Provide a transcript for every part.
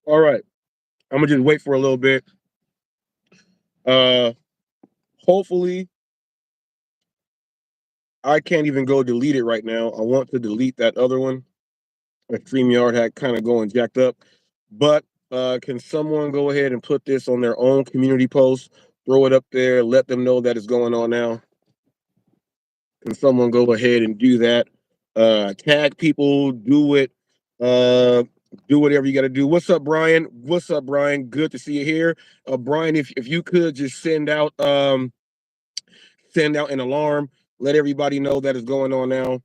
All right. I'm gonna just wait for a little bit. Uh, hopefully, I can't even go delete it right now. I want to delete that other one. StreamYard had kind of going jacked up, but can someone go ahead and put this on their own community post, throw it up there, let them know that it's going on now? Can someone go ahead and do that? Tag people, do it. Uh, do whatever you got to do. What's up, Brian? What's up, Brian? Good to see you here. Brian, if you could just send out an alarm, let everybody know that it's going on now.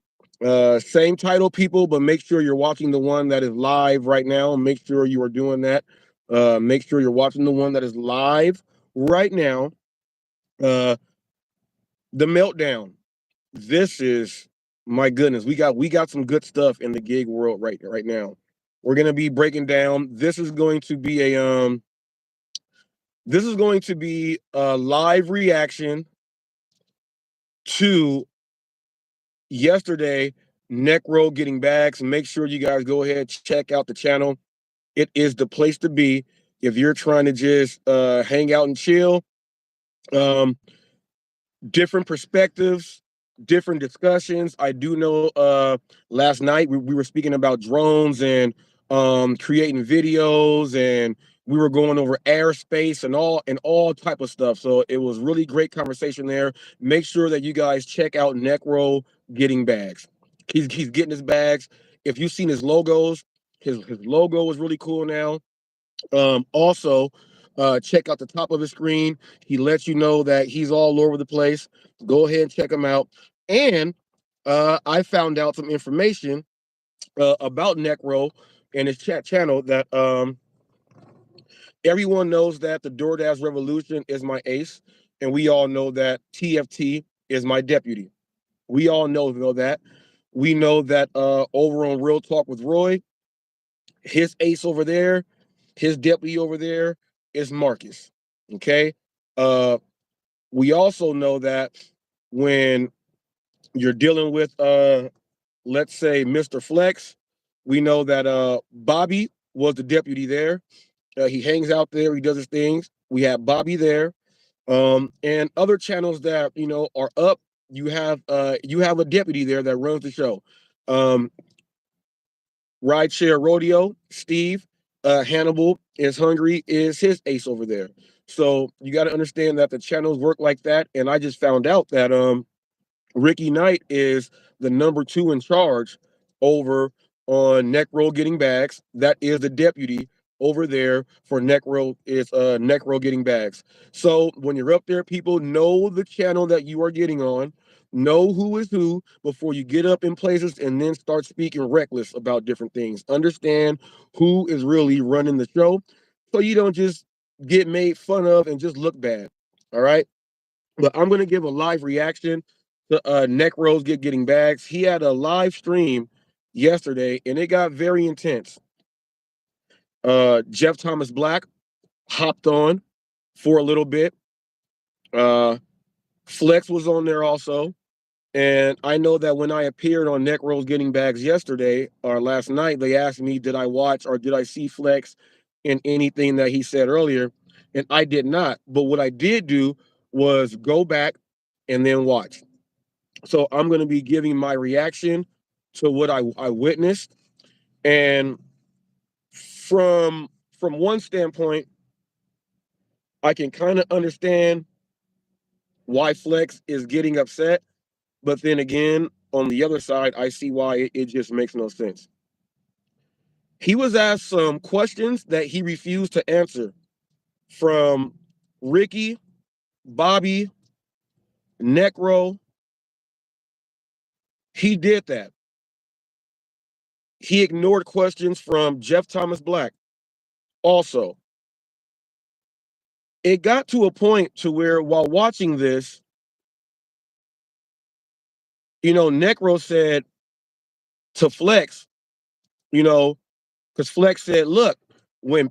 Same title, people, but make sure you're watching the one that is live right now. Make sure you are doing that. Make sure you're watching the one that is live right now. The Meltdown. This is, my goodness. We got some good stuff in the gig world right now. We're gonna be breaking down. This is going to be a live reaction to yesterday, Necro getting bags. Make sure you guys go ahead, check out the channel. It is the place to be if you're trying to just hang out and chill. Different perspectives, different discussions. I do know last night we were speaking about drones and creating videos, and we were going over airspace and all type of stuff. So it was really great conversation there. Make sure that you guys check out Necro getting bags. He's getting his bags. If you've seen his logos, his logo is really cool now. Also, check out the top of the screen. He lets you know that he's all over the place. Go ahead and check him out. And I found out some information about Necro and his channel that everyone knows that the DoorDash Revolution is my ace, and we all know that TFT is my deputy. We all know that. We know that over on Real Talk with Roy, his ace over there, his deputy over there is Marcus. Okay. We also know that when you're dealing with let's say Mr. Flex, we know that Bobby was the deputy there. He hangs out there, he does his things. We have Bobby there. And other channels that are up, you have a deputy there that runs the show. Rideshare Rodeo, Steve, Hannibal is Hungry is his ace over there. So you got to understand that the channels work like that. And I just found out that Ricky Knight is the #2 in charge over on Necro Getting Bags. That is the deputy over there for Necro Getting Bags. So when you're up there, people know the channel that you are getting on, know who is who before you get up in places and then start speaking reckless about different things. Understand who is really running the show so you don't just get made fun of and just look bad. All right. But I'm gonna give a live reaction to Necro's getting bags. He had a live stream yesterday and it got very intense. Jeff Thomas Black hopped on for a little bit. Flex was on there also. And I know that when I appeared on Necro's Getting Bags yesterday or last night, they asked me, did I watch or did I see Flex in anything that he said earlier? And I did not. But what I did do was go back and then watch. So I'm going to be giving my reaction to what I witnessed. And from one standpoint, I can kind of understand why Flex is getting upset. But then again, on the other side, I see why it just makes no sense. He was asked some questions that he refused to answer from Ricky, Bobby, Necro. He did that. He ignored questions from Jeff Thomas Black. Also, it got to a point to where while watching this, Necro said to Flex, because Flex said, look, when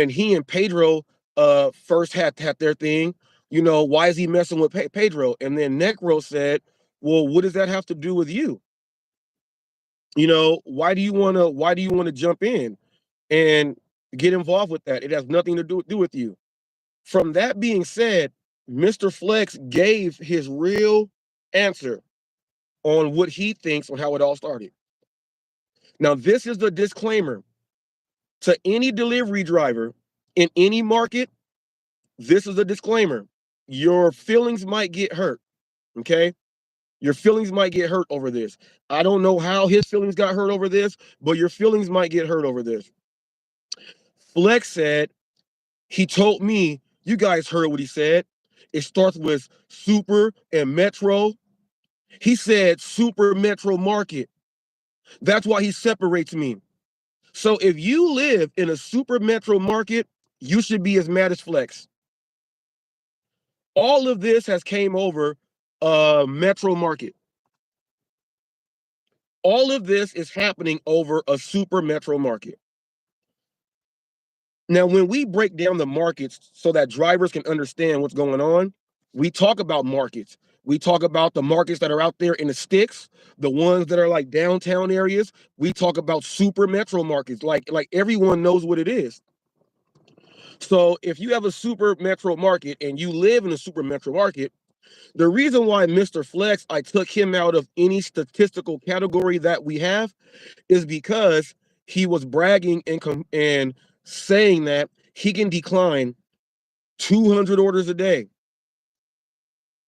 he and Pedro first had their thing, why is he messing with Pedro? And then Necro said, well, what does that have to do with you? Why do you want to jump in? And get involved with that. It has nothing to do with you. From that being said, Mr. Flex gave his real answer on what he thinks on how it all started. Now, this is the disclaimer to any delivery driver in any market. This is a disclaimer. Your feelings might get hurt, okay? Your feelings might get hurt over this. I don't know how his feelings got hurt over this, but your feelings might get hurt over this. Flex said, he told me, you guys heard what he said. It starts with super and metro. He said super metro market. That's why he separates me. So if you live in a super metro market, you should be as mad as Flex. All of this has came over metro market. All of this is happening over a super metro market. Now, when we break down the markets so that drivers can understand what's going on, we talk about markets. We talk about the markets that are out there in the sticks, the ones that are like downtown areas. We talk about super metro markets, like everyone knows what it is. So if you have a super metro market and you live in a super metro market, the reason why Mr. Flex, I took him out of any statistical category that we have is because he was bragging and saying that he can decline 200 orders a day,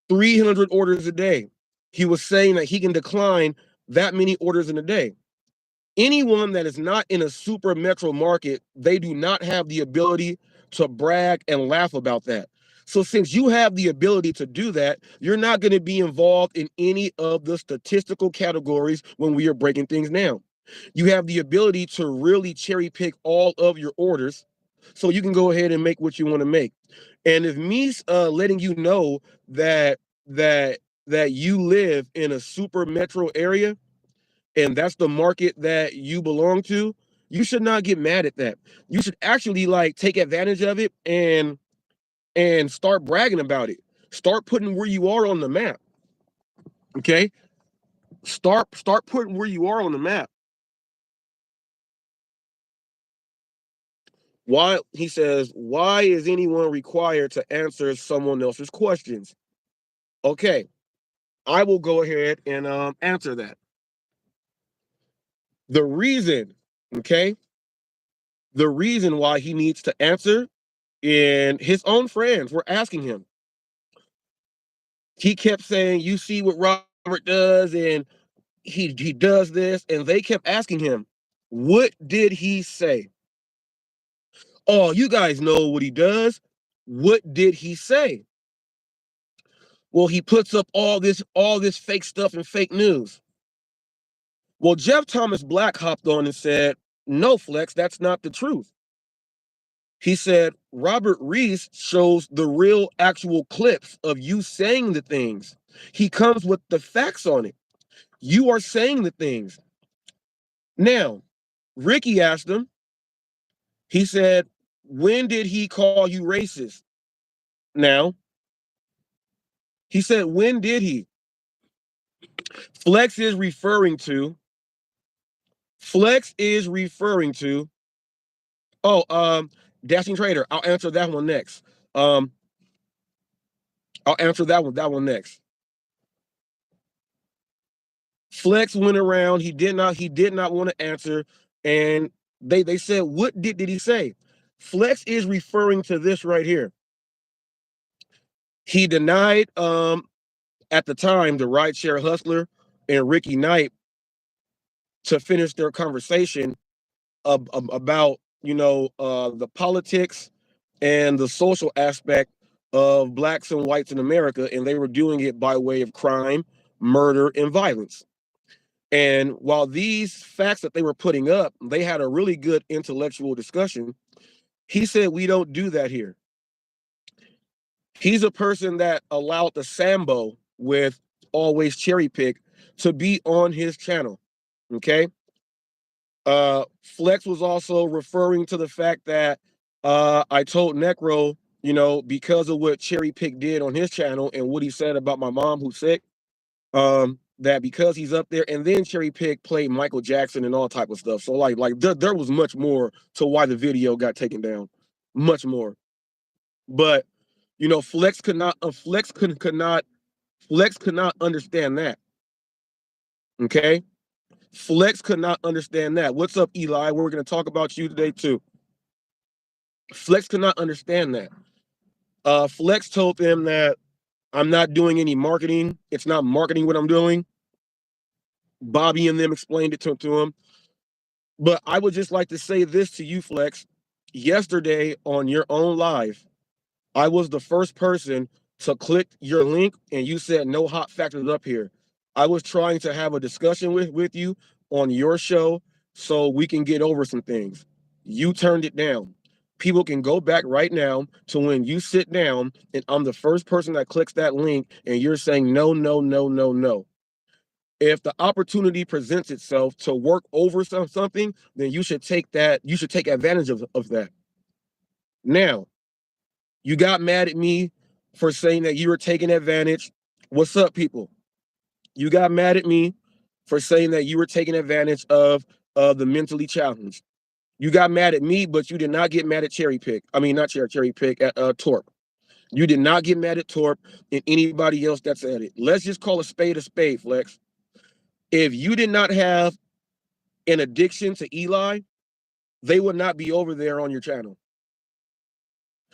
300 orders a day. He was saying that he can decline that many orders in a day. Anyone that is not in a super metro market, they do not have the ability to brag and laugh about that. So since you have the ability to do that, you're not going to be involved in any of the statistical categories when we are breaking things down. You have the ability to really cherry pick all of your orders so you can go ahead and make what you want to make. And if me's letting you know that that you live in a super metro area, and that's the market that you belong to, you should not get mad at that. You should actually like take advantage of it and start bragging about it. Start putting where you are on the map. Okay? Start putting where you are on the map. Why, he says, why is anyone required to answer someone else's questions? Okay, I will go ahead and answer that. The reason, okay, the reason why he needs to answer, and his own friends were asking him. He kept saying, you see what Robert does, and he does this, and they kept asking him, what did he say? Oh, you guys know what he does. What did he say? Well, he puts up all this fake stuff and fake news. Well, Jeff Thomas Black hopped on and said, no, Flex, that's not the truth. He said, Robert Reese shows the real actual clips of you saying the things. He comes with the facts on it. You are saying the things. Now, Ricky asked him, he said, when did he call you racist? Now, he said, when did he? Flex is referring to, Dashing Trader. I'll answer that one next. I'll answer that one next. Flex went around. He did not want to answer. And they said, what did he say? Flex is referring to this right here. He denied at the time the rideshare hustler and Ricky Knight to finish their conversation about the politics and the social aspect of blacks and whites in America, and they were doing it by way of crime, murder, and violence. And while these facts that they were putting up, they had a really good intellectual discussion. He said, we don't do that here. He's a person that allowed the Sambo with Always Cherry Pick to be on his channel. Okay. Flex was also referring to the fact that I told Necro, because of what Cherry Pick did on his channel and what he said about my mom who's sick, that because he's up there, and then cherry pick played Michael Jackson and all type of stuff. So there was much more to why the video got taken down, much more. But Flex could not understand that. Okay, Flex could not understand that. What's up, Eli? We're going to talk about you today too. Flex could not understand that. Flex told them that I'm not doing any marketing. It's not marketing what I'm doing. Bobby and them explained it to him. But I would just like to say this to you, Flex. Yesterday on your own live, I was the first person to click your link and you said no hot factors up here. I was trying to have a discussion with you on your show so we can get over some things. You turned it down. People can go back right now to when you sit down and I'm the first person that clicks that link and you're saying no, no, no, no, no. If the opportunity presents itself to work over something, then you should take that. You should take advantage of that. Now, you got mad at me for saying that you were taking advantage. What's up, people? You got mad at me for saying that you were taking advantage of the mentally challenged. You got mad at me, but you did not get mad at Cherry Pick. I mean, not Cherry Pick, at Torp. You did not get mad at Torp and anybody else that's at it. Let's just call a spade, Flex. If you did not have an addiction to Eli, they would not be over there on your channel.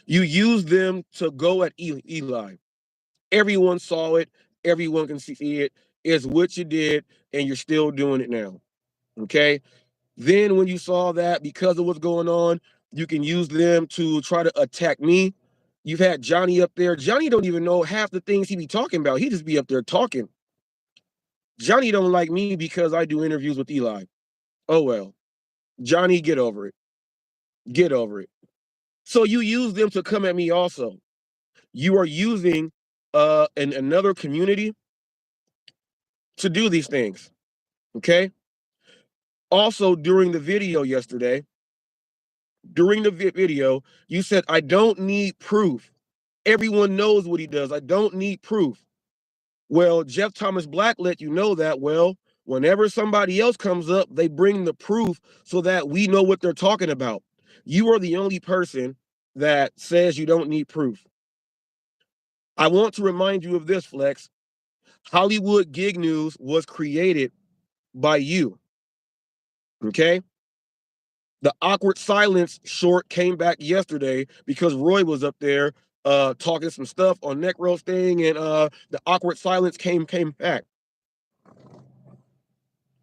You used them to go at Eli. Everyone saw it. Everyone can see it. It's what you did, and you're still doing it now. Okay? Then when you saw that, because of what's going on, you can use them to try to attack me. You've had Johnny up there. Johnny don't even know half the things he be talking about. He just be up there talking. Johnny don't like me because I do interviews with Eli. Oh, well. Johnny, get over it. Get over it. So you use them to come at me also. You are using another community to do these things. Okay? Also, during the video yesterday, you said, I don't need proof. Everyone knows what he does. I don't need proof. Well, Jeff Thomas Black let you know that, well, whenever somebody else comes up, they bring the proof so that we know what they're talking about. You are the only person that says you don't need proof. I want to remind you of this, Flex. Hollywood Gig News was created by you. Okay? The awkward silence short came back yesterday because Roy was up there talking some stuff on neck roasting, and the awkward silence came back.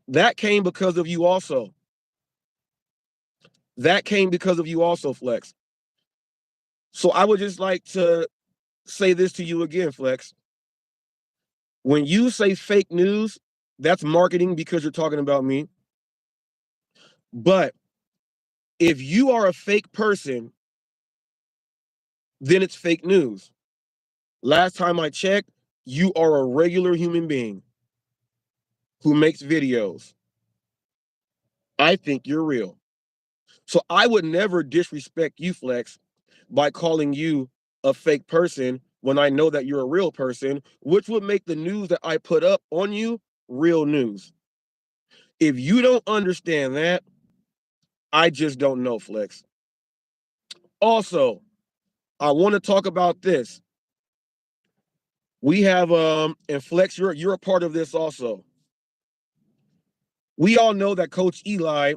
That came because of you also. That came because of you also, Flex. So I would just like to say this to you again, Flex. When you say fake news, that's marketing because you're talking about me. But if you are a fake person, then it's fake news. Last time I checked, you are a regular human being who makes videos. I think you're real. So I would never disrespect you, Flex, by calling you a fake person when I know that you're a real person, which would make the news that I put up on you real news. If you don't understand that, I just don't know, Flex. Also, I want to talk about this. We have and Flex, you're a part of this also. We all know that Coach Eli,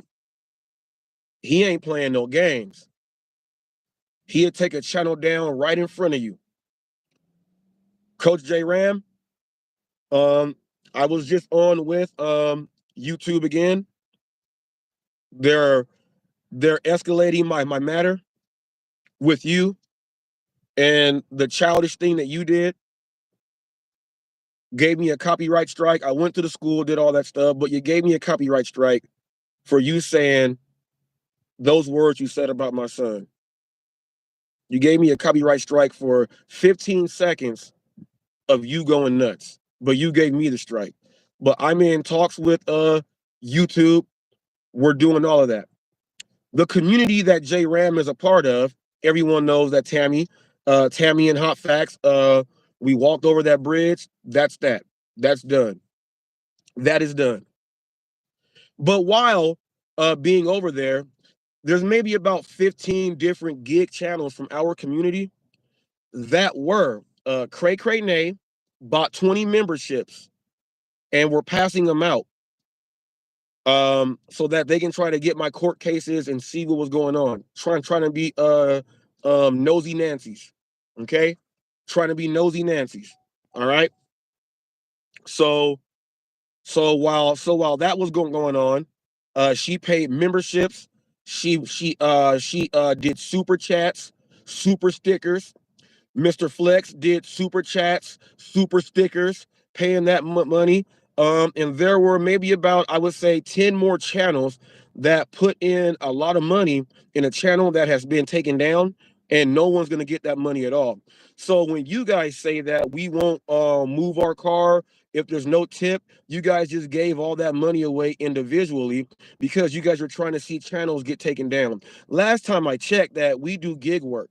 he ain't playing no games. He'll take a channel down right in front of you. Coach J Ram, I was just on with YouTube again. They're escalating my matter with you and the childish thing that you did. Gave me a copyright strike. I went to the school, did all that stuff, but you gave me a copyright strike for you saying those words you said about my son. You gave me a copyright strike for 15 seconds of you going nuts, but you gave me the strike. But I'm in talks with YouTube. We're doing all of that. The community that J Ram is a part of, everyone knows that Tammy and HotFacts, we walked over that bridge. That's done. That is done. But while being over there, there's maybe about 15 different gig channels from our community that were Cray Cray Nay bought 20 memberships and we're passing them out so that they can try to get my court cases and see what was going on. Trying to be nosy Nancy's. Okay? Trying to be nosy Nancy's. All right. So while that was going on, she paid memberships. She did super chats, super stickers. Mr. Flex did super chats, super stickers, paying that money. And there were maybe about, I would say, 10 more channels that put in a lot of money in a channel that has been taken down, and no one's going to get that money at all. So when you guys say that we won't move our car if there's no tip, you guys just gave all that money away individually because you guys are trying to see channels get taken down. Last time I checked that we do gig work.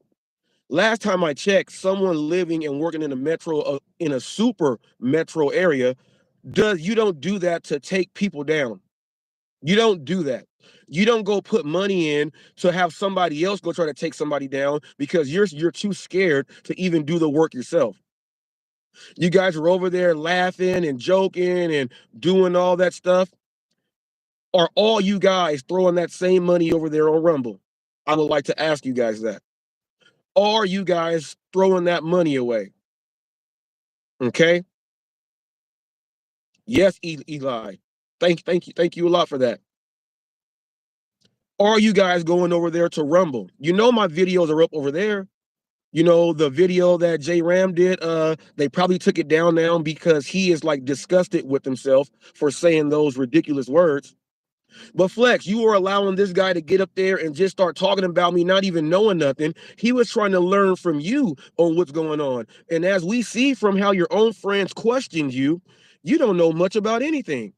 Last time I checked, someone living and working in a metro, in a super metro area, you don't do that to take people down. You don't do that. You don't go put money in to have somebody else go try to take somebody down because you're too scared to even do the work yourself. You guys are over there laughing and joking and doing all that stuff. Are all you guys throwing that same money over there on Rumble? I would like to ask you guys that. Are you guys throwing that money away? Okay. Yes, Eli. Thank you a lot for that. Are you guys going over there to Rumble? You know my videos are up over there. You know the video that J Ram did. They probably took it down now because he is like disgusted with himself for saying those ridiculous words. But Flex, you were allowing this guy to get up there and just start talking about me, not even knowing nothing. He was trying to learn from you on what's going on. And as we see from how your own friends questioned you, you don't know much about anything.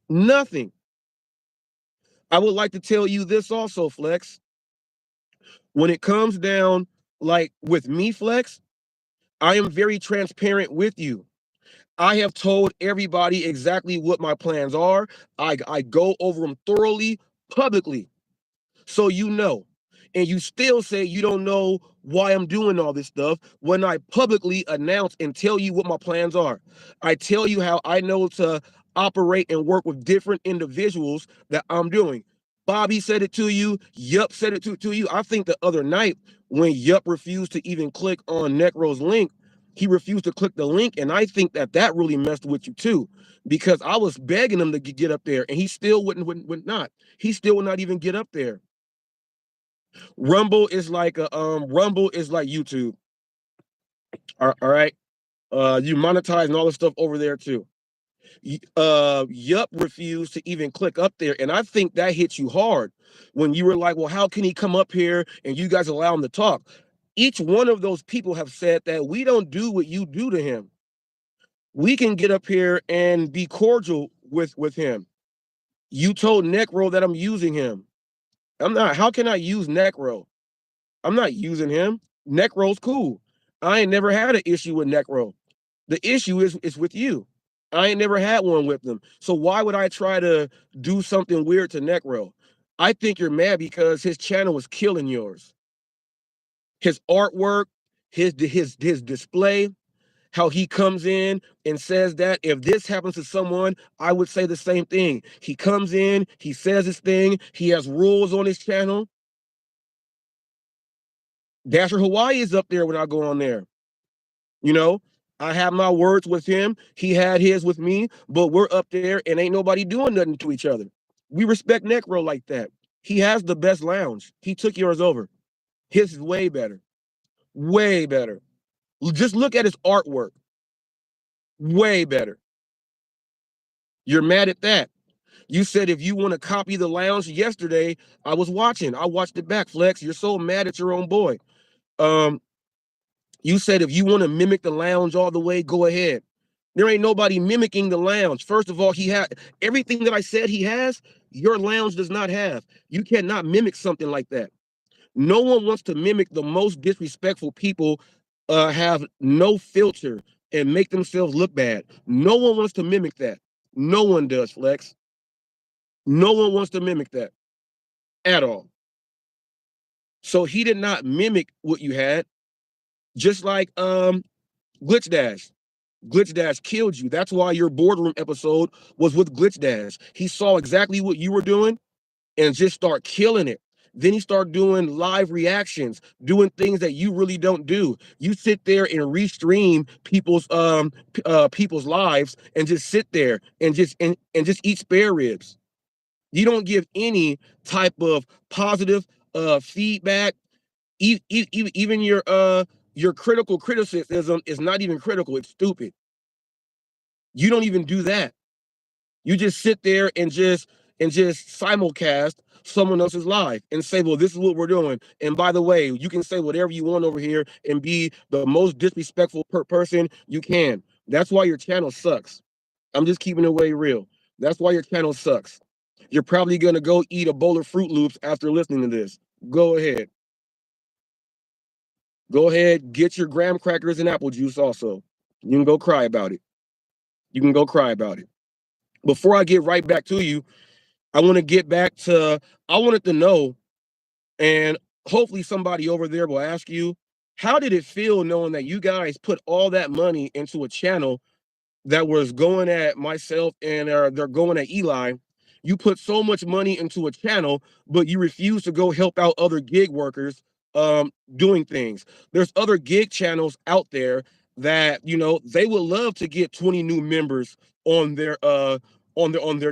Nothing. I would like to tell you this also, Flex. When it comes down, like with me, Flex, I am very transparent with you. I have told everybody exactly what my plans are. I go over them thoroughly, publicly. So you know. And you still say you don't know why I'm doing all this stuff when I publicly announce and tell you what my plans are. I tell you how I know to operate and work with different individuals that I'm doing. Bobby said it to you. Yup said it to you. I think the other night when Yup refused to even click on Necro's link, he refused to click the link. And I think that really messed with you too, because I was begging him to get up there and he still would not. He still would not even get up there. Rumble is like YouTube. All right. You monetize and all this stuff over there too. Yup refused to even click up there. And I think that hit you hard when you were like, well, how can he come up here and you guys allow him to talk? Each one of those people have said that we don't do what you do to him. We can get up here and be cordial with him. You told Necro that I'm using him. I'm not. How can I use Necro? I'm not using him. Necro's cool. I ain't never had an issue with Necro. The issue is with you. I ain't never had one with them. So why would I try to do something weird to Necro? I think you're mad because his channel was killing yours. His artwork, his display, how he comes in and says that if this happens to someone, I would say the same thing. He comes in, he says his thing, he has rules on his channel. Dasher Hawaii is up there when I go on there. You know, I have my words with him. He had his with me, but we're up there and ain't nobody doing nothing to each other. We respect Necro like that. He has the best lounge. He took yours over. His is way better. Way better. Just look at his artwork. Way better. You're mad at that. You said if you want to copy the lounge yesterday, I was watching. I watched it back, Flex. You're so mad at your own boy. You said if you want to mimic the lounge all the way, go ahead. There ain't nobody mimicking the lounge. First of all, he had everything that I said he has, your lounge does not have. You cannot mimic something like that. No one wants to mimic the most disrespectful people, have no filter and make themselves look bad. No one wants to mimic that. No one does, Flex. No one wants to mimic that at all. So he did not mimic what you had. Just like Glitch Dash. Glitch Dash killed you. That's why your boardroom episode was with Glitch Dash. He saw exactly what you were doing and just start killing it. Then he start doing live reactions, doing things that you really don't do. You sit there and restream people's lives and just sit there and just eat spare ribs. You don't give any type of positive feedback. Even your critical criticism is not even critical. It's stupid. You don't even do that. You just sit there and just simulcast someone else's life and say, well, this is what we're doing. And by the way, you can say whatever you want over here and be the most disrespectful person you can. That's why your channel sucks. I'm just keeping it way real. That's why your channel sucks. You're probably gonna go eat a bowl of Fruit Loops after listening to this. Go ahead. Go ahead, get your graham crackers and apple juice also. You can go cry about it. You can go cry about it. Before I get right back to you, I want to get back to, I wanted to know, and hopefully somebody over there will ask you, how did it feel knowing that you guys put all that money into a channel that was going at myself and they're going at Eli? You put so much money into a channel, but you refuse to go help out other gig workers doing things. There's other gig channels out there that, you know, they would love to get 20 new members on their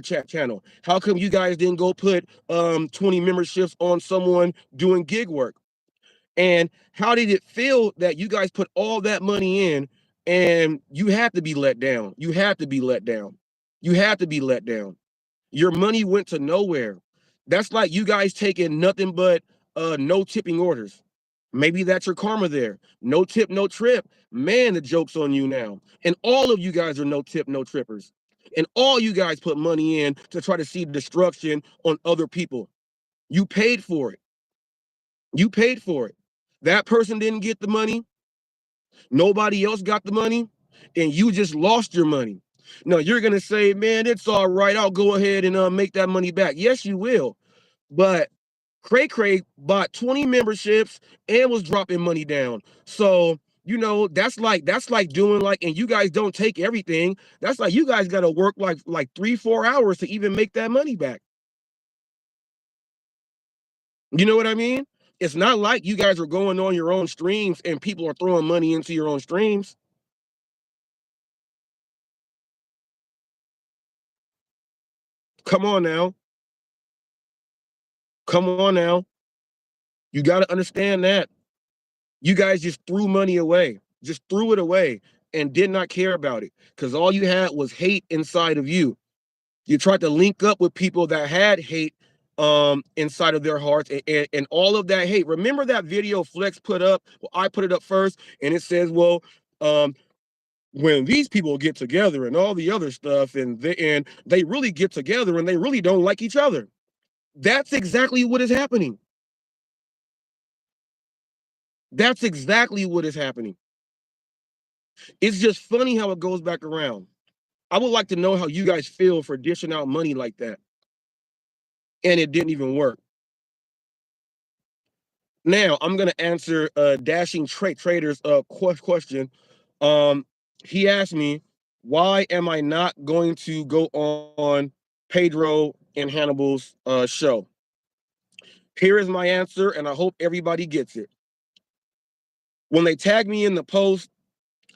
chat channel. How come you guys didn't go put 20 memberships on someone doing gig work? And how did it feel that you guys put all that money in and you had to be let down? You had to be let down. You had to be let down. Your money went to nowhere. That's like you guys taking nothing but no tipping orders. Maybe that's your karma there. No tip, no trip. Man, the joke's on you now. And all of you guys are no tip, no trippers. And all you guys put money in to try to see destruction on other people. You paid for it. You paid for it. That person didn't get the money. Nobody else got the money. And you just lost your money. Now you're going to say, man, it's all right. I'll go ahead and make that money back. Yes, you will. But Cray Cray bought 20 memberships and was dropping money down. So, you know, that's like doing like, and you guys don't take everything. That's like you guys got to work like 3-4 hours to even make that money back. You know what I mean? It's not like you guys are going on your own streams and people are throwing money into your own streams. Come on now. Come on now. You got to understand that. You guys just threw money away, just threw it away and did not care about it because all you had was hate inside of you. You tried to link up with people that had hate inside of their hearts and all of that hate. Remember that video Flex put up? Well, I put it up first and it says, well, when these people get together and all the other stuff and they really get together and they really don't like each other. That's exactly what is happening. That's exactly what is happening. It's just funny how it goes back around. I would like to know how you guys feel for dishing out money like that. And it didn't even work. Now, I'm going to answer Dashing Trader's question. He asked me, why am I not going to go on Pedro and Hannibal's show? Here is my answer, and I hope everybody gets it. When they tagged me in the post,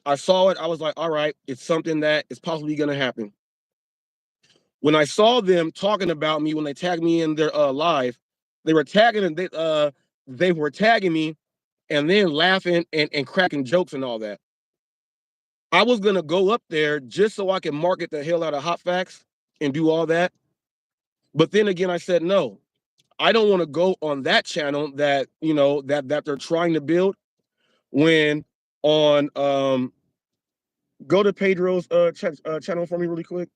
I saw it. I was like, all right, it's something that is possibly going to happen. When I saw them talking about me, when they tagged me in their live, they were tagging and they were tagging me and then laughing and cracking jokes and all that. I was going to go up there just so I can market the hell out of HotFacts and do all that. But then again, I said, no, I don't want to go on that channel that, you know, that they're trying to build when on, go to Pedro's channel for me really quick.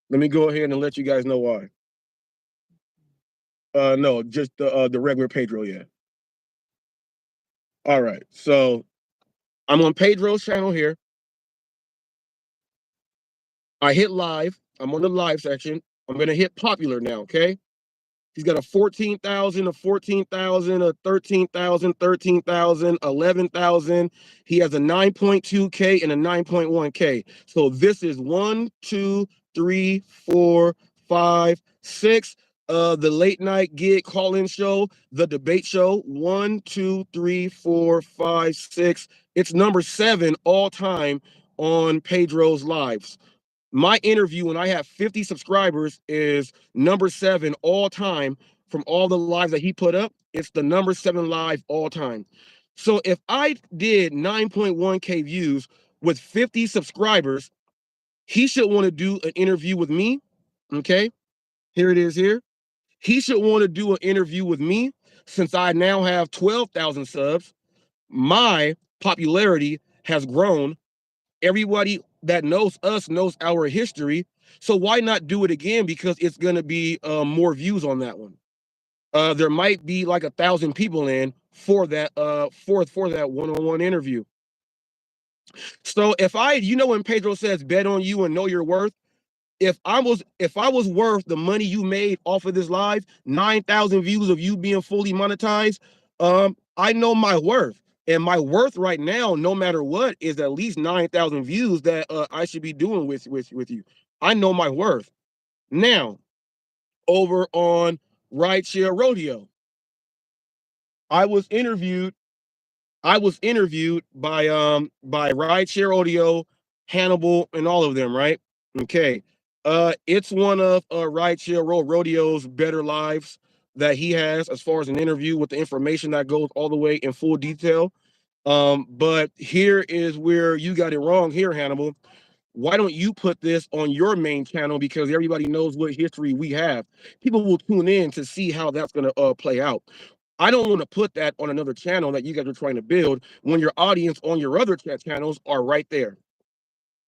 Let me go ahead and let you guys know why. No, just the regular Pedro, yeah. All right, so I'm on Pedro's channel here. I hit live. I'm on the live section. I'm going to hit popular now, okay? He's got a 14,000, a 14,000, a 13,000, 13,000, 11,000. He has a 9.2K and a 9.1K. So this is 1, 2, 3, 4, 5, 6. The late night gig call-in show, the debate show, 1, 2, 3, 4, 5, 6. It's number 7 all time on Pedro's lives. My interview when I have 50 subscribers is number 7 all time from all the lives that he put up. It's the number 7 live all time. So if I did 9.1K views with 50 subscribers, he should want to do an interview with me. Okay, here it is here. He should want to do an interview with me since I now have 12,000 subs. My popularity has grown. Everybody that knows us knows our history. So why not do it again? Because it's going to be more views on that one. There might be like 1,000 people in for that for that one-on-one interview. So if when Pedro says bet on you and know your worth, if I was worth the money you made off of this live, 9,000 views of you being fully monetized, I know my worth. And my worth right now, no matter what, is at least 9,000 views that I should be doing with you. I know my worth. Now, over on Rideshare Rodeo, I was interviewed by Rideshare Rodeo, Hannibal, and all of them, right? Okay. It's one of Rideshare Rodeo's better lives that he has as far as an interview with the information that goes all the way in full detail. But here is where you got it wrong here, Hannibal. Why don't you put this on your main channel? Because everybody knows what history we have. People will tune in to see how that's going to play out. I don't want to put that on another channel that you guys are trying to build when your audience on your other channels are right there.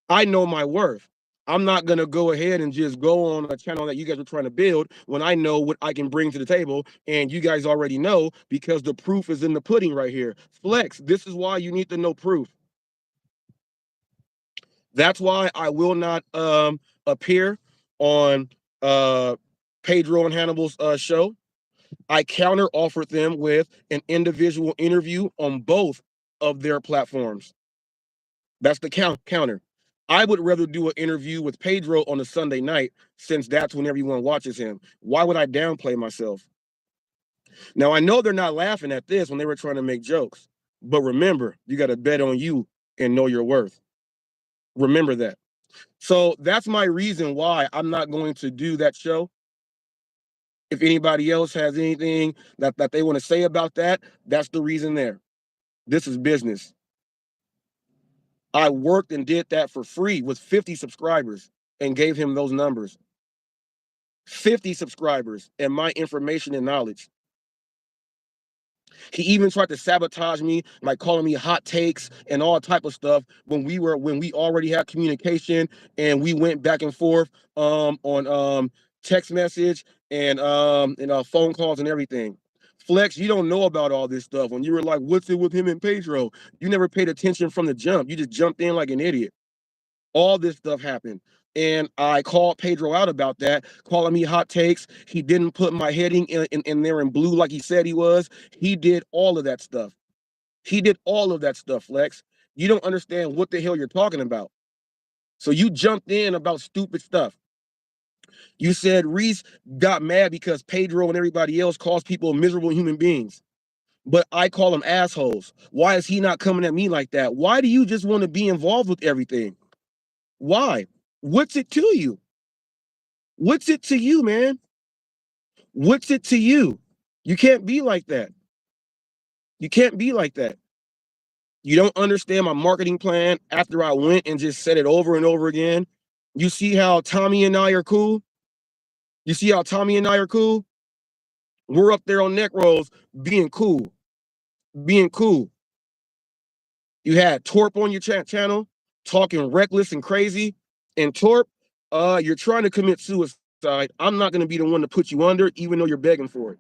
I know my worth. I'm not going to go ahead and just go on a channel that you guys are trying to build when I know what I can bring to the table. And you guys already know because the proof is in the pudding right here. Flex, this is why you need to know proof. That's why I will not appear on Pedro and Hannibal's show. I counter offered them with an individual interview on both of their platforms. That's the counter. I would rather do an interview with Pedro on a Sunday night since that's when everyone watches him. Why would I downplay myself? Now, I know they're not laughing at this when they were trying to make jokes, but remember, you got to bet on you and know your worth. Remember that. So that's my reason why I'm not going to do that show. If anybody else has anything that they want to say about that, that's the reason there. This is business. I worked and did that for free with 50 subscribers and gave him those numbers. 50 subscribers and my information and knowledge. He even tried to sabotage me, like calling me hot takes and all type of stuff when we already had communication and we went back and forth on text message and phone calls and everything. Flex, you don't know about all this stuff. When you were like, what's it with him and Pedro? You never paid attention from the jump. You just jumped in like an idiot. All this stuff happened. And I called Pedro out about that, calling me hot takes. He didn't put my heading in there in blue like he said he was. He did all of that stuff. He did all of that stuff, Lex. You don't understand what the hell you're talking about. So you jumped in about stupid stuff. You said Reese got mad because Pedro and everybody else calls people miserable human beings. But I call them assholes. Why is he not coming at me like that? Why do you just want to be involved with everything? Why? What's it to you? What's it to you, man? What's it to you? You can't be like that. You can't be like that. You don't understand my marketing plan after I went and just said it over and over again. You see how Tommy and I are cool? You see how Tommy and I are cool? We're up there on neck rolls being cool. Being cool. You had Torp on your channel talking reckless and crazy. And Torp, you're trying to commit suicide. I'm not going to be the one to put you under, even though you're begging for it.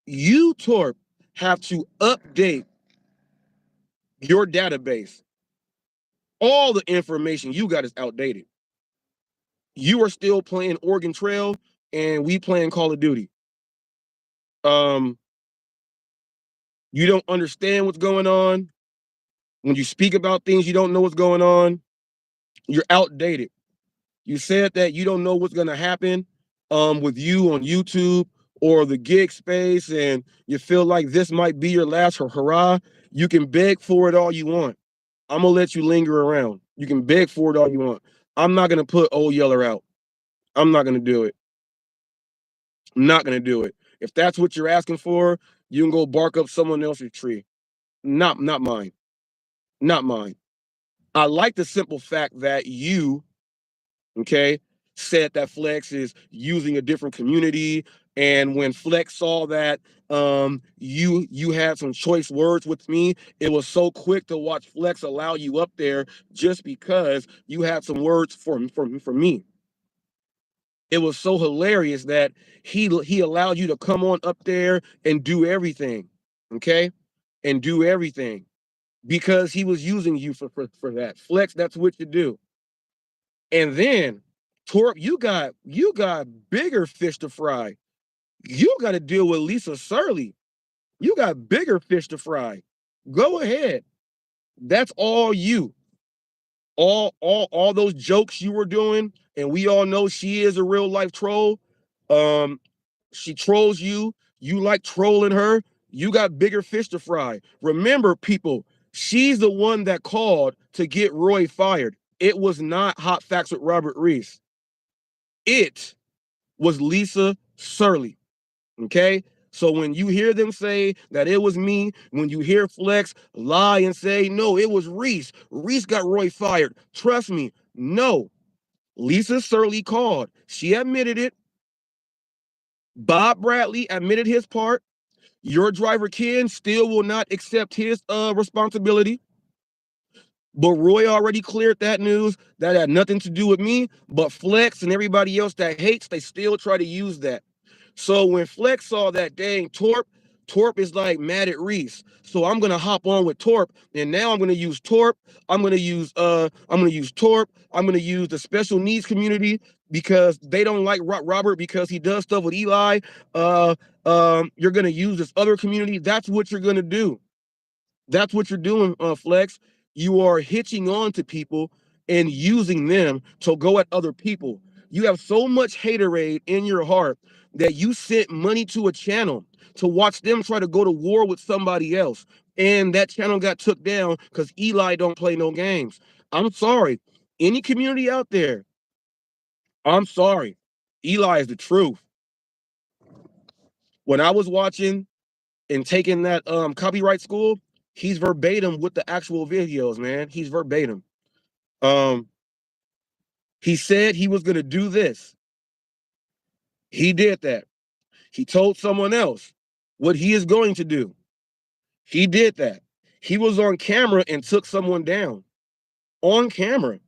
You, Torp, have to update your database. All the information you got is outdated. You are still playing Oregon Trail, and we playing Call of Duty. You don't understand what's going on. When you speak about things, you don't know what's going on. You're outdated. You said that you don't know what's going to happen with you on YouTube or the gig space, and you feel like this might be your last hurrah. You can beg for it all you want. I'm going to let you linger around. You can beg for it all you want. I'm not going to put Old Yeller out. I'm not going to do it. I'm not going to do it. If that's what you're asking for, you can go bark up someone else's tree. Not mine. Not mine. I like the simple fact that you, okay, said that Flex is using a different community. And when Flex saw that you had some choice words with me, it was so quick to watch Flex allow you up there just because you had some words for me. It was so hilarious that he allowed you to come on up there and do everything, okay, and do everything because he was using you for that. Flex, that's what you do. And then Torp, you got bigger fish to fry. You got to deal with Lisa Surly. You got bigger fish to fry. Go ahead. That's all you. All those jokes you were doing, and we all know she is a real life troll. She trolls you. You like trolling her. You got bigger fish to fry. Remember, people, she's the one that called to get Roy fired. It was not Hot Facts with Robert Reese. It was Lisa Surly. Okay? So when you hear them say that it was me, when you hear Flex lie and say, no, it was Reese. Reese got Roy fired. Trust me, no. Lisa Surly called. She admitted it. Bob Bradley admitted his part. Your driver Ken still will not accept his responsibility. But Roy already cleared that news. That had nothing to do with me. But Flex and everybody else that hates, they still try to use that. So when Flex saw that, dang, Torp is like mad at Reese. So I'm gonna hop on with Torp, and now I'm gonna use Torp. I'm gonna use Torp. I'm gonna use the special needs community because they don't like Robert because he does stuff with Eli. You're gonna use this other community. That's what you're gonna do. That's what you're doing, Flex. You are hitching on to people and using them to go at other people. You have so much haterade in your heart that you sent money to a channel to watch them try to go to war with somebody else. And that channel got took down because Eli don't play no games. I'm sorry. Any community out there, I'm sorry. Eli is the truth. When I was watching and taking that copyright school, he's verbatim with the actual videos, man. He's verbatim. He said he was gonna do this. He did that. He told someone else what he is going to do. He did that. He was on camera and took someone down. On camera.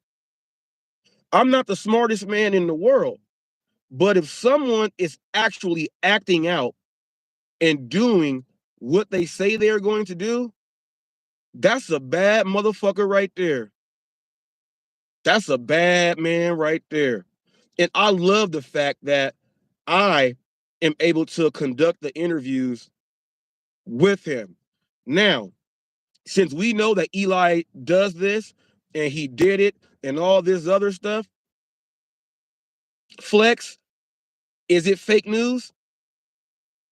I'm not the smartest man in the world, but if someone is actually acting out and doing what they say they're going to do, that's a bad motherfucker right there. That's a bad man right there. And I love the fact that I am able to conduct the interviews with him. Now, since we know that Eli does this and he did it and all this other stuff, Flex, is it fake news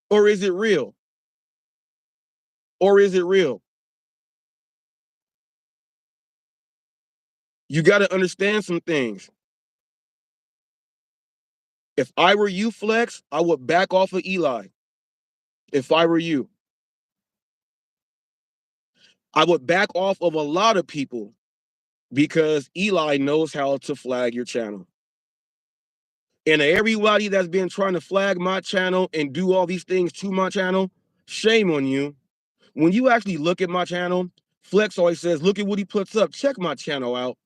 or is it real? Or is it real? You got to understand some things. If I were you, Flex, I would back off of Eli. If I were you, I would back off of a lot of people because Eli knows how to flag your channel. And everybody that's been trying to flag my channel and do all these things to my channel, shame on you. When you actually look at my channel, Flex always says, look at what he puts up. Check my channel out.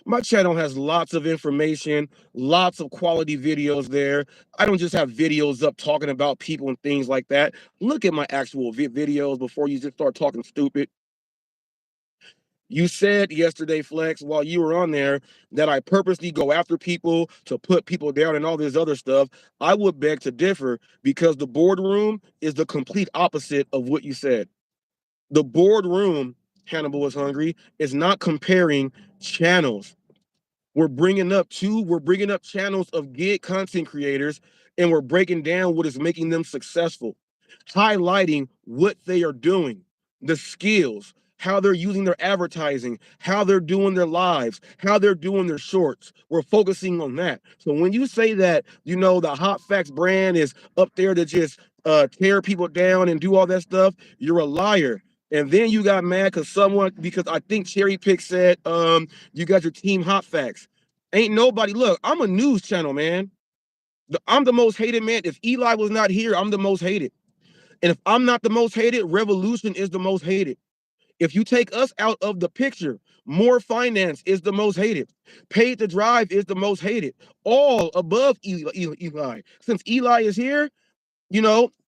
My channel has lots of information, lots of quality videos there. I don't just have videos up talking about people and things like that. Look at my actual videos before you just start talking stupid. You said yesterday, Flex, while you were on there, that I purposely go after people to put people down and all this other stuff. I would beg to differ because the boardroom is the complete opposite of what you said. The boardroom, Hannibal is hungry, is not comparing channels. We're bringing up channels of gig content creators, and we're breaking down what is making them successful, highlighting what they are doing, the skills, how they're using their advertising, how they're doing their lives, how they're doing their shorts. We're focusing on that. So when you say that, the Hot Facts brand is up there to just tear people down and do all that stuff, you're a liar. And then you got mad because I think Cherry Pick said you got your team Hot Facts. Ain't nobody, look, I'm a news channel, man. I'm the most hated man. If Eli was not here, I'm the most hated. And if I'm not the most hated, Revolution is the most hated. If you take us out of the picture, More Finance is the most hated. Paid to Drive is the most hated. All above Eli. Since Eli is here,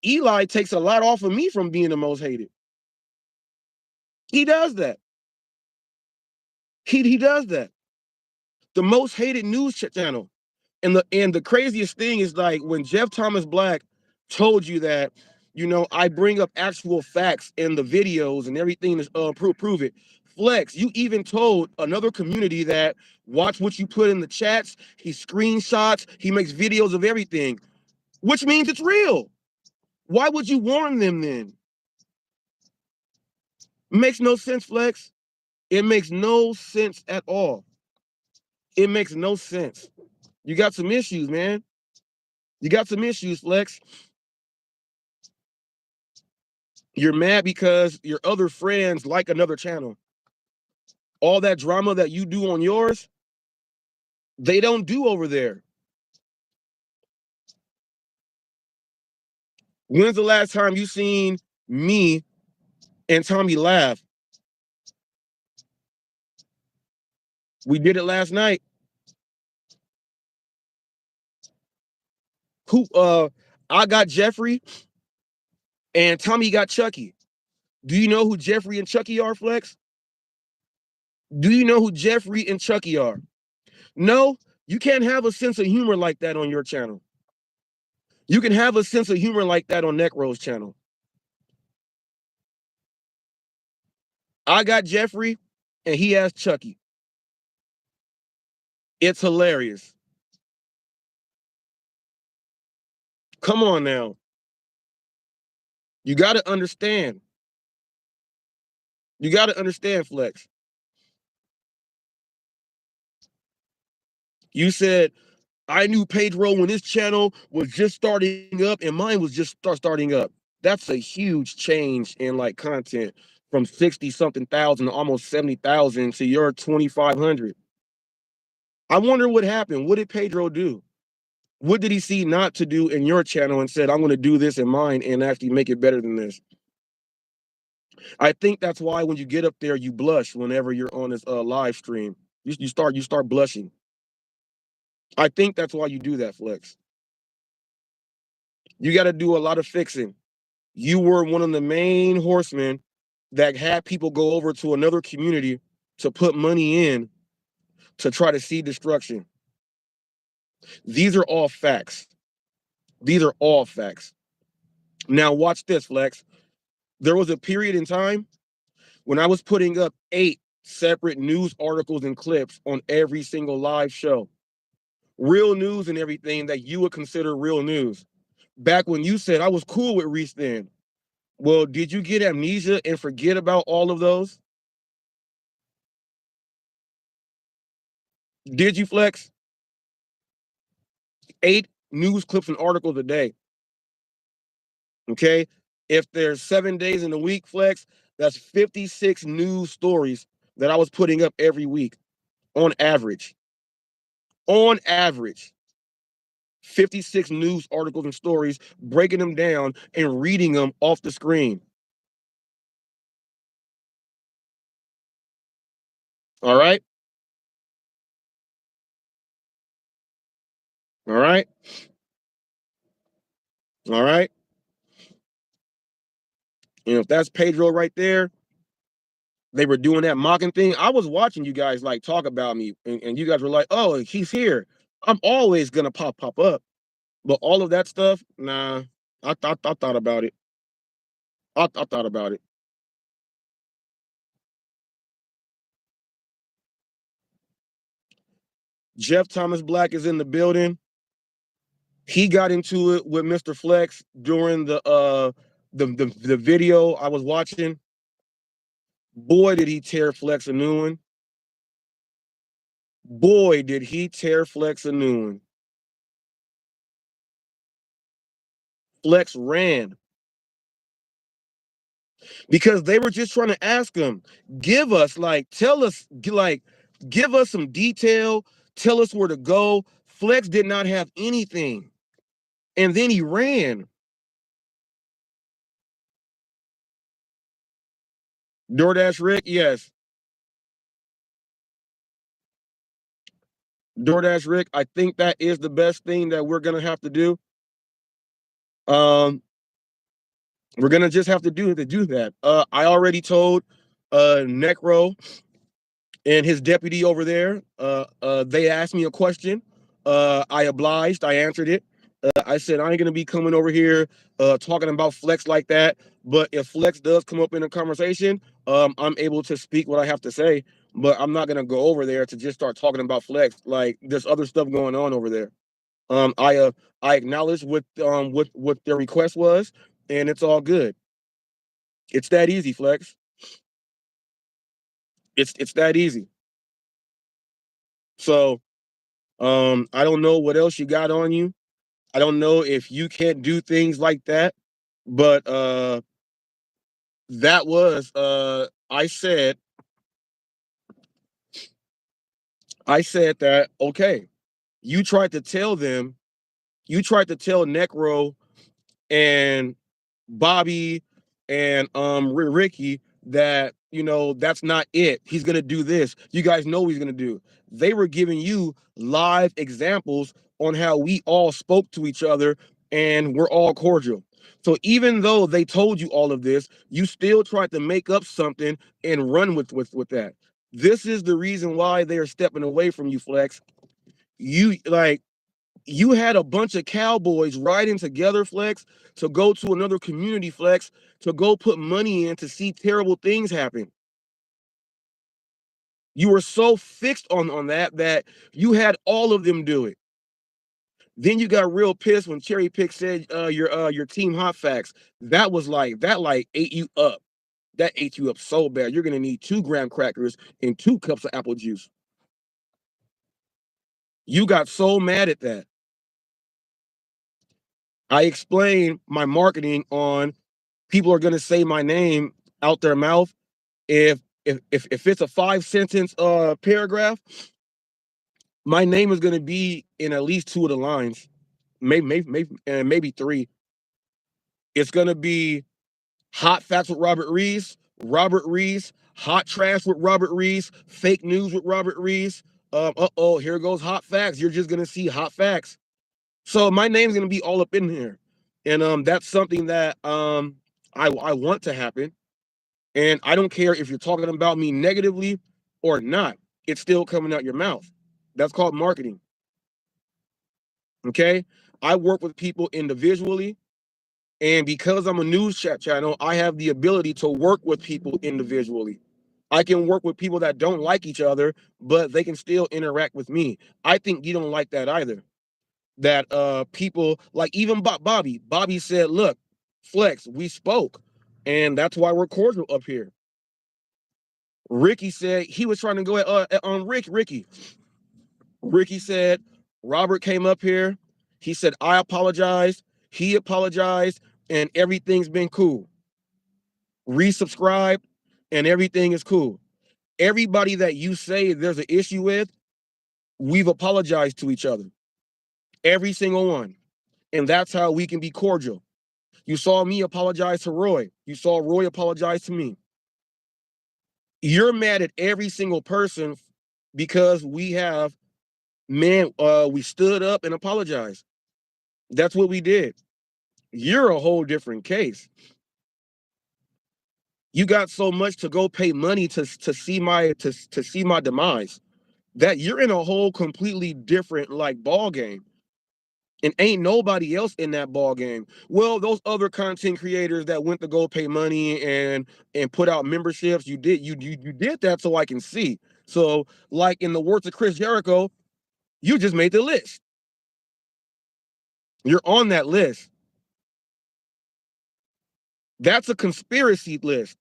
Eli takes a lot off of me from being the most hated. He does that. He does that. The most hated news channel. And the craziest thing is, like, when Jeff Thomas Black told you that, I bring up actual facts in the videos and everything to prove it. Flex, you even told another community that watch what you put in the chats. He screenshots, he makes videos of everything, which means it's real. Why would you warn them then? Makes no sense, Flex. It makes no sense at all. It makes no sense. You got some issues, man. You got some issues, Flex. You're mad because your other friends like another channel. All that drama that you do on yours, they don't do over there. When's the last time you seen me and Tommy laugh? We did it last night. I got Jeffrey and Tommy got Chucky. Do you know who Jeffrey and Chucky are, Flex? Do you know who Jeffrey and Chucky are? No, you can't have a sense of humor like that on your channel. You can have a sense of humor like that on Necro's channel. I got Jeffrey and he has Chucky. It's hilarious. Come on now. You got to understand. You got to understand, Flex. You said, I knew Pedro when his channel was just starting up and mine was just starting up. That's a huge change in, like, content from 60 something thousand to almost 70,000 to your 2,500. I wonder what happened. What did Pedro do? What did he see not to do in your channel and said, I'm going to do this in mine and actually make it better than this? I think that's why when you get up there, you blush whenever you're on this live stream. You start blushing. I think that's why you do that, Flex. You got to do a lot of fixing. You were one of the main horsemen that had people go over to another community to put money in to try to see destruction. These are all facts. These are all facts. Now watch this, Flex. There was a period in time when I was putting up 8 separate news articles and clips on every single live show. Real news and everything that you would consider real news. Back when you said I was cool with Reese then. Well, did you get amnesia and forget about all of those? Did you, Flex? 8 news clips and articles a day. Okay? If there's 7 days in a week, Flex, that's 56 news stories that I was putting up every week on average. On average. 56 news articles and stories, breaking them down and reading them off the screen. All right? All right? All right? And if that's Pedro right there, They were doing that mocking thing. I was watching you guys like talk about me, and you guys were like, "Oh, he's here. I'm always gonna pop up." But all of that stuff, nah. I thought about it. I thought about it. Jeff Thomas Black is in the building. He got into it with Mr. Flex during the video I was watching. Boy, did he tear Flex a new one. Boy, did he tear Flex a new one. Flex ran because they were just trying to ask him, give us, like, tell us, like, give us some detail, tell us where to go. Flex did not have anything. And then he ran. DoorDash Rick, yes. DoorDash Rick, I think that is the best thing that we're gonna have to do. We're gonna just have to do that. I already told Necro and his deputy over there. They asked me a question. I obliged. I answered it. I said I ain't gonna be coming over here talking about Flex like that. But if Flex does come up in a conversation, I'm able to speak what I have to say. But I'm not gonna go over there to just start talking about Flex. Like there's other stuff going on over there. I acknowledged what their request was, and it's all good. It's that easy, Flex. It's that easy. So I don't know what else you got on you. I don't know if you can't do things like that, but that was I said that okay. You tried to tell them, you tried to tell Necro and Bobby and Ricky that that's not it. He's gonna do this. You guys know what he's gonna do. They were giving you live examples on how we all spoke to each other and we're all cordial. So even though they told you all of this, you still tried to make up something and run with that. This is the reason why they are stepping away from you, Flex. You had a bunch of cowboys riding together, Flex, to go to another community, Flex, to go put money in to see terrible things happen. You were so fixed on that you had all of them do it. Then you got real pissed when Cherry Pick said your team HotFacts. That ate you up. That ate you up so bad. You're gonna need 2 graham crackers and 2 cups of apple juice. You got so mad at that. I explained my marketing on people are gonna say my name out their mouth. If it's a 5-sentence paragraph, my name is gonna be in at least 2 of the lines, maybe 3. It's gonna be hot facts with Robert Reese, hot trash with Robert Reese, fake news with Robert Reese. Here goes hot facts. You're just gonna see hot facts. So my name's gonna be all up in here, and that's something that I want to happen. And I don't care if you're talking about me negatively or not. It's still coming out your mouth. That's called marketing. Okay. I work with people individually. And because I'm a news chat channel, I have the ability to work with people individually. I can work with people that don't like each other, but they can still interact with me. I think you don't like that either. That people like even Bobby. Bobby said, look, Flex, we spoke. And that's why we're cordial up here. Ricky said he was trying to go on Ricky. Ricky said Robert came up here. He said I apologized. He apologized, and everything's been cool. Resubscribed, and everything is cool. Everybody that you say there's an issue with, we've apologized to each other. Every single one, and that's how we can be cordial. You saw me apologize to Roy. You saw Roy apologize to me. You're mad at every single person because we stood up and apologized. That's what we did. You're a whole different case. You got so much to go pay money to see my demise that you're in a whole completely different like ball game. And ain't nobody else in that ball game. Well, those other content creators that went to go pay money and put out memberships, you did that so I can see. So, like in the words of Chris Jericho, you just made the list. You're on that list. That's a conspiracy list.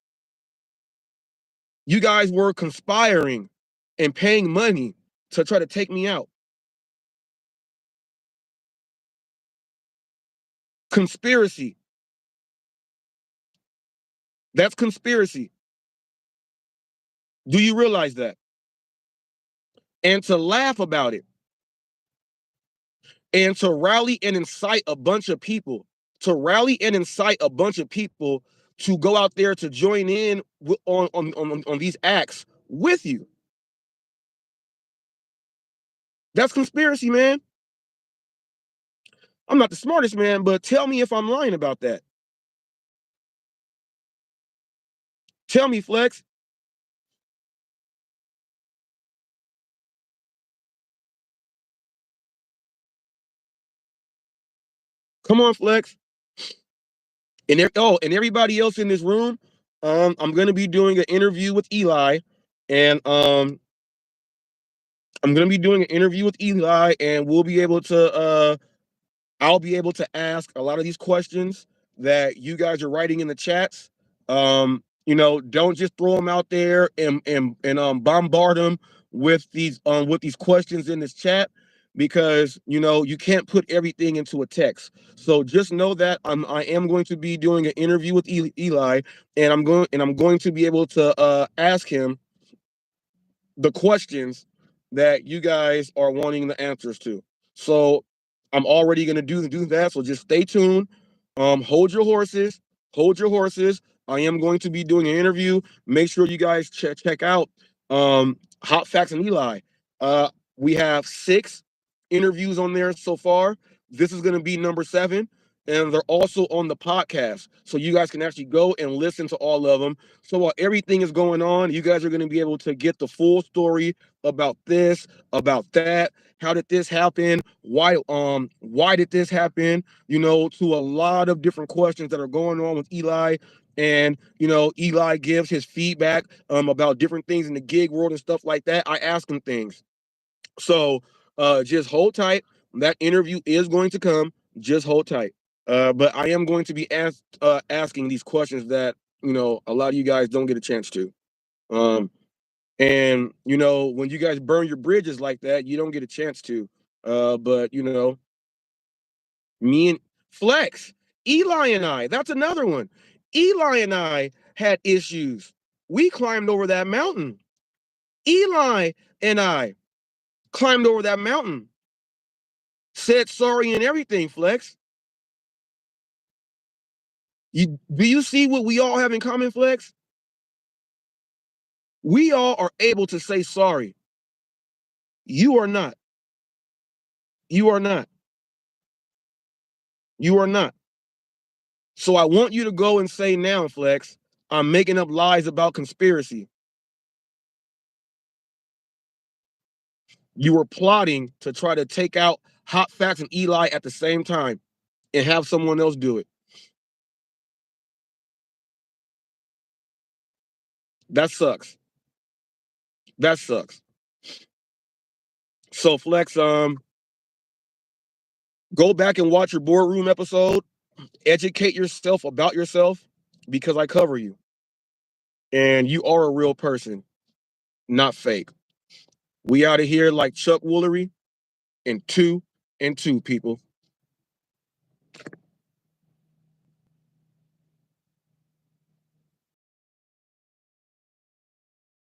You guys were conspiring and paying money to try to take me out. Conspiracy. That's conspiracy. Do you realize that? And to laugh about it and to rally and incite a bunch of people, to go out there to join in on these acts with you. That's conspiracy, man. I'm not the smartest man, but tell me if I'm lying about that. Tell me, Flex. Come on, Flex. And everybody else in this room, I'm gonna be doing an interview with Eli, and I'm gonna be doing an interview with Eli, and we'll be able to I'll be able to ask a lot of these questions that you guys are writing in the chats. Don't just throw them out there and bombard them with these questions in this chat, because you can't put everything into a text. So just know that I am going to be doing an interview with Eli, and I'm going to be able to ask him the questions that you guys are wanting the answers to. So I'm already going to do that. So just stay tuned. Hold your horses. Hold your horses. I am going to be doing an interview. Make sure you guys check out Hot Facts and Eli. We have 6 interviews on there so far. This is going to be number 7. And they're also on the podcast. So you guys can actually go and listen to all of them. So while everything is going on, you guys are going to be able to get the full story about this, about that. How did this happen? Why did this happen? To a lot of different questions that are going on with Eli. And Eli gives his feedback about different things in the gig world and stuff like that. I ask him things. So just hold tight. That interview is going to come. Just hold tight. But I am going to be asking these questions that a lot of you guys don't get a chance to. And when you guys burn your bridges like that, you don't get a chance to. But me and Flex, Eli and I, that's another one. Eli and I had issues. We climbed over that mountain. Eli and I climbed over that mountain. Said sorry and everything, Flex. Do you see what we all have in common, Flex? We all are able to say sorry. You are not. You are not. You are not. So I want you to go and say now, Flex, I'm making up lies about conspiracy. You were plotting to try to take out Hot Facts and Eli at the same time and have someone else do it. That sucks. That sucks. So Flex, go back and watch your boardroom episode. Educate yourself about yourself, because I cover you. And you are a real person, not fake. We out of here like Chuck Woolery in 2 and 2, people.